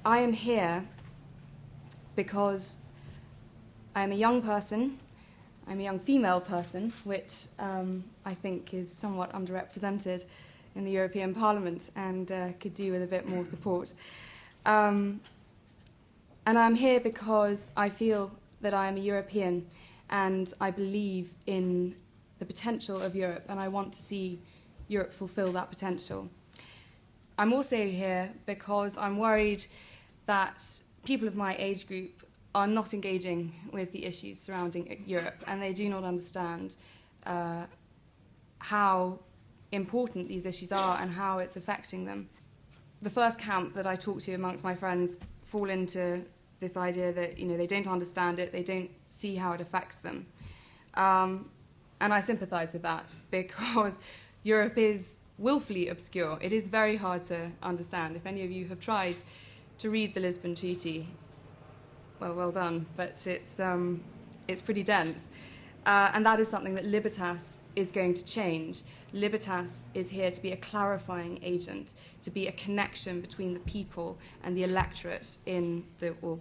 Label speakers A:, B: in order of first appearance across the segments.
A: I am here because I'm a young person, I'm a young female person, which I think is somewhat underrepresented in the European Parliament and could do with a bit more support. And I'm here because I feel that I am a European and I believe in the potential of Europe and I want to see Europe fulfill that potential. I'm also here because I'm worried that people of my age group are not engaging with the issues surrounding Europe and they do not understand how important these issues are and how it's affecting them. The first camp that I talk to amongst my friends fall into this idea that they don't understand it, they don't see how it affects them. And I sympathise with that because Europe is willfully obscure. It is very hard to understand. If any of you have tried to read the Lisbon Treaty, well done, but it's pretty dense. And that is something that Libertas is going to change. Libertas is here to be a clarifying agent, to be a connection between the people and the electorate or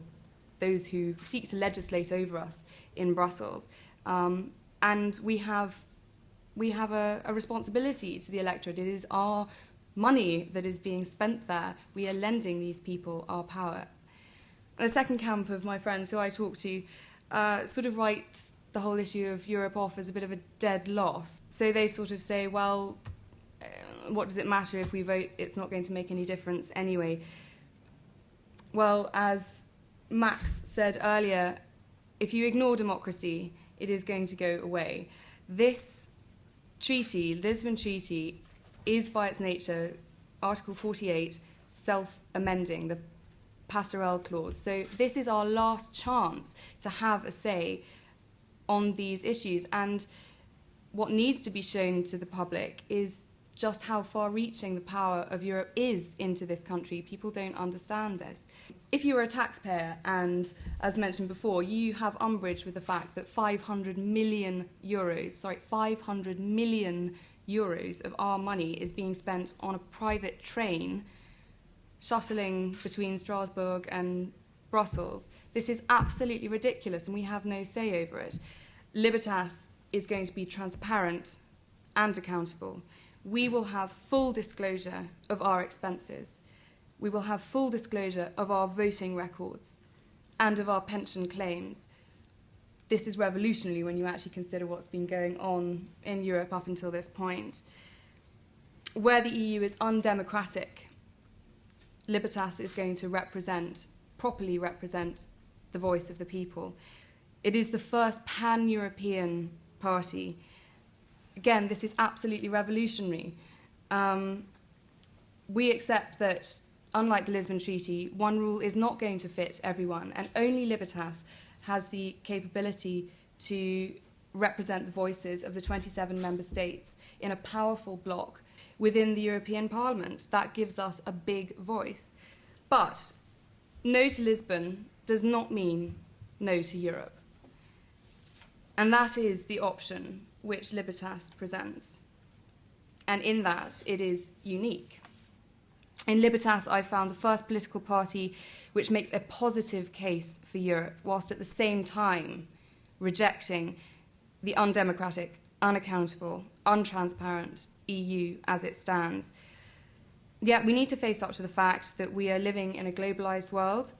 A: those who seek to legislate over us in Brussels. And we have a responsibility to the electorate. It is our money that is being spent there. We are lending these people our power. And the second camp of my friends who I talk to sort of write the whole issue of Europe off as a bit of a dead loss. So they sort of say, well, what does it matter if we vote? It's not going to make any difference anyway. Well, as Max said earlier, if you ignore democracy, it is going to go away. This treaty, Lisbon Treaty, is by its nature, Article 48, self-amending, the passerelle clause. So this is our last chance to have a say on these issues. And what needs to be shown to the public is just how far-reaching the power of Europe is into this country. People don't understand this. If you are a taxpayer and, as mentioned before, you have umbrage with the fact that 500 million euros of our money is being spent on a private train shuttling between Strasbourg and Brussels, this is absolutely ridiculous and we have no say over it. Libertas is going to be transparent and accountable. We will have full disclosure of our expenses. We will have full disclosure of our voting records and of our pension claims. This is revolutionary when you actually consider what's been going on in Europe up until this point. Where the EU is undemocratic, Libertas is going to properly represent the voice of the people. It is the first pan-European party. Again, this is absolutely revolutionary. We accept that, unlike the Lisbon Treaty, one rule is not going to fit everyone, and only Libertas has the capability to represent the voices of the 27 member states in a powerful bloc within the European Parliament. That gives us a big voice. But no to Lisbon does not mean no to Europe. And that is the option which Libertas presents. And in that, it is unique. In Libertas, I found the first political party which makes a positive case for Europe, whilst at the same time rejecting the undemocratic, unaccountable, untransparent EU as it stands. Yet we need to face up to the fact that we are living in a globalised world,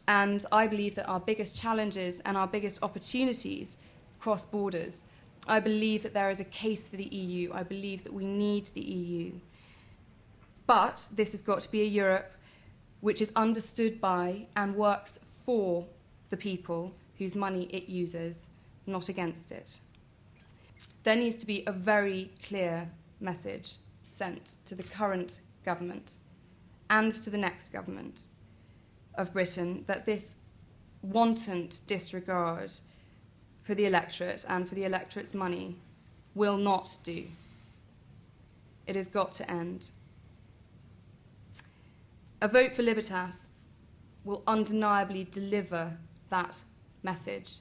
A: and I believe that our biggest challenges and our biggest opportunities cross borders. I believe that there is a case for the EU. I believe that we need the EU. But this has got to be a Europe which is understood by and works for the people whose money it uses, not against it. There needs to be a very clear message sent to the current government and to the next government of Britain that this wanton disregard for the electorate and for the electorate's money will not do. It has got to end. A vote for Libertas will undeniably deliver that message.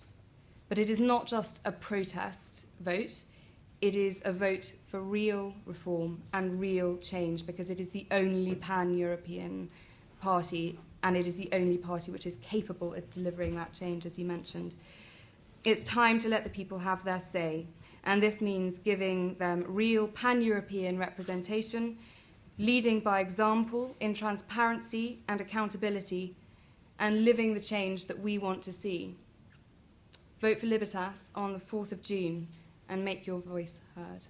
A: But it is not just a protest vote, it is a vote for real reform and real change, because it is the only pan-European party and it is the only party which is capable of delivering that change, as you mentioned. It's time to let the people have their say, and this means giving them real pan-European representation, leading by example in transparency and accountability, and living the change that we want to see. Vote for Libertas on the 4th of June and make your voice heard.